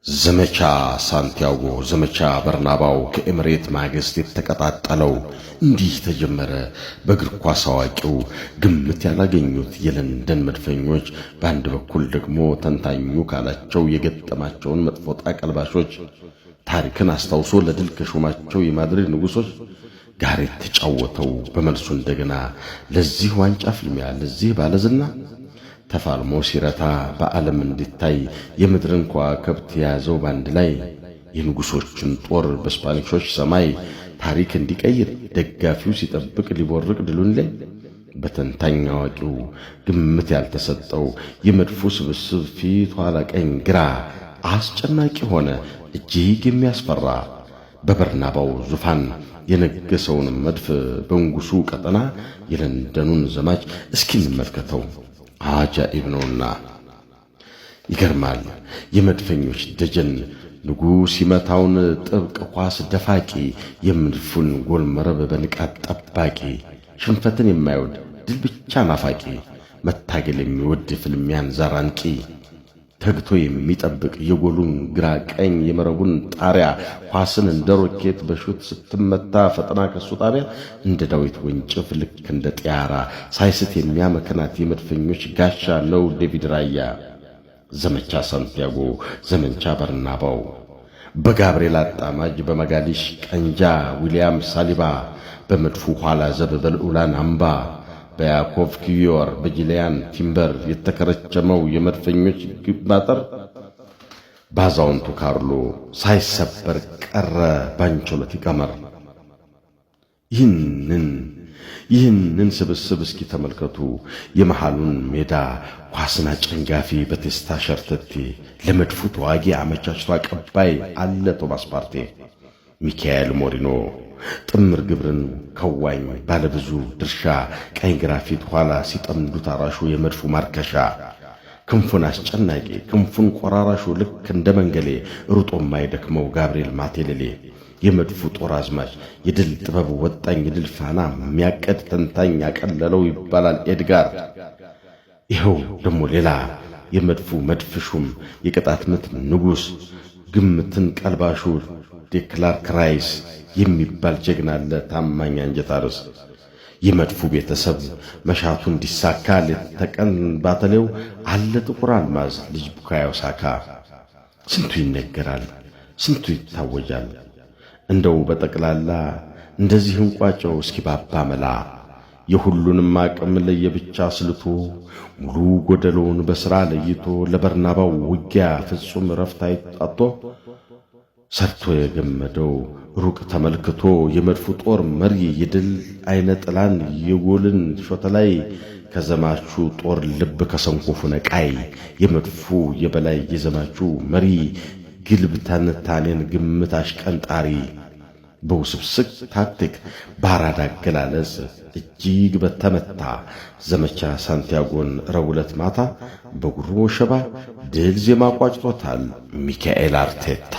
ዘመቻ ሳንቲያጎ ዘመቻ በርናባው ከኤምሬት ማግስት የተቀጣጠለው እንዲህ ተጀመረ። በእግር ኳስ አዋቂው ግምት ያላገኙት የለንደን መድፈኞች በአንድ በኩል ደግሞ ተንታኙ ካላቸው የገጠማቸውን መጥፎ ዕጣ ቀልባሾች ታሪክን አስታውሶ ለድል ከሾማቸው የማድሪድ ንጉሶች ጋር የተጫወተው በመልሱ እንደገና ለዚህ ዋንጫ ፍልሚያ ለዚህ ባለዝና ተፋልሞ ሲረታ በዓለም እንዲታይ የምድርን ከዋክብት የያዘው ባንድ ላይ የንጉሶችን ጦር በስፓኒሾች ሰማይ ታሪክ እንዲቀይር ደጋፊው ሲጠብቅ ሊቦርቅ ድሉን ላይ በተንታኝ አዋቂው ግምት ያልተሰጠው የመድፉ ስብስብ ፊት ኋላ ቀኝ ግራ አስጨናቂ ሆነ፣ እጅግ የሚያስፈራ በበርናባው ዙፋን የነገሰውን መድፍ በንጉሱ ቀጠና የለንደኑን ዘማች እስኪ እንመልከተው። አጃኢብ ነውና ይገርማል። የመድፈኞች ደጀን ንጉስ ሲመታውን ጥብቅ ኳስ ደፋቂ፣ የመድፉን ጎል መረብ በንቃት ጠባቂ፣ ሽንፈትን የማይወድ ድል ብቻ ናፋቂ፣ መታገል የሚወድ ፍልሚያን ዛራንቂ፣ ተግቶ የሚጠብቅ የጎሉን ግራ ቀኝ የመረቡን ጣሪያ፣ ኳስን እንደ ሮኬት በሹት ስትመታ ፈጥና ከሱ ጣቢያ እንደ ዳዊት ወንጭፍ ልክ እንደ ጢያራ ሳይስት የሚያመከናት የመድፈኞች ጋሻ ነው ዴቪድ ራያ። ዘመቻ ሳንቲያጎ ዘመቻ በርናባው በጋብርኤል አጣማጅ በመጋሊሽ ቀንጃ ዊሊያም ሳሊባ በመድፉ ኋላ ዘብ በልዑላን አምባ በያኮቭ ኪዮር በጂሊያን ቲምበር የተከረቸመው የመድፈኞች ግንባር ባዛውንቱ ካርሎ ሳይሰበር ቀረ ባንቾሎቲ ቀመር። ይህንን ስብስብ እስኪ ተመልከቱ። የመሃሉን ሜዳ ኳስና ጨንጋፊ በቴስታ ሸርተቴ ለመድፉ ተዋጊ አመቻችቶ አቀባይ አለ ቶማስ ፓርቴ፣ ሚካኤል ሞሪኖ ጥምር ግብርን ከዋኝ ባለብዙ ድርሻ ቀኝ ግራ ፊት ኋላ ሲጠምዱት አራሹ የመድፉ ማርከሻ፣ ክንፉን አስጨናቂ ክንፉን ቆራራሹ ልክ እንደ መንገሌ ሩጦ የማይደክመው ጋብርኤል ማቴሌሌ፣ የመድፉ ጦር አዝማች የድል ጥበብ ወጣኝ የድል ፋና የሚያቀድ ተንታኝ ያቀለለው ይባላል ኤድጋር። ይኸው ደግሞ ሌላ የመድፉ መድፍሹም የቅጣት ምት ንጉስ ግምትን ቀልባሹ ዴክላርክ ራይስ የሚባል ጀግና አለ ታማኝ አንጀት አርስ። የመድፉ ቤተሰብ መሻቱ እንዲሳካ ለተቀን ባተሌው አለ ጥቁር አልማዝ ልጅ ቡካዮ ሳካ። ስንቱ ይነገራል ስንቱ ይታወጃል። እንደው በጠቅላላ እንደዚህ እንቋጨው እስኪ ባባ መላ። የሁሉንም አቅም ለየብቻ ስልቶ ሙሉ ጎደሎውን በሥራ ለይቶ ለበርናባው ውጊያ ፍጹም ረፍት አይጣቶ ሰርቶ የገመደው ሩቅ ተመልክቶ የመድፉ ጦር መሪ የድል አይነ ጥላን የጎልን ሾተ ላይ ከዘማቹ ጦር ልብ ከሰንኮፉ ነቃይ የመድፉ የበላይ የዘማቹ መሪ ግልብ ተንታኔን ግምት አሽቀንጣሪ በውስብስብ ታክቲክ ባራዳ አገላለጽ እጅግ በተመታ ዘመቻ ሳንቲያጎን ረቡዕ ማታ በጉሮ ሸባ ድል ዜማ ቋጭቶታል ሚካኤል አርቴታ።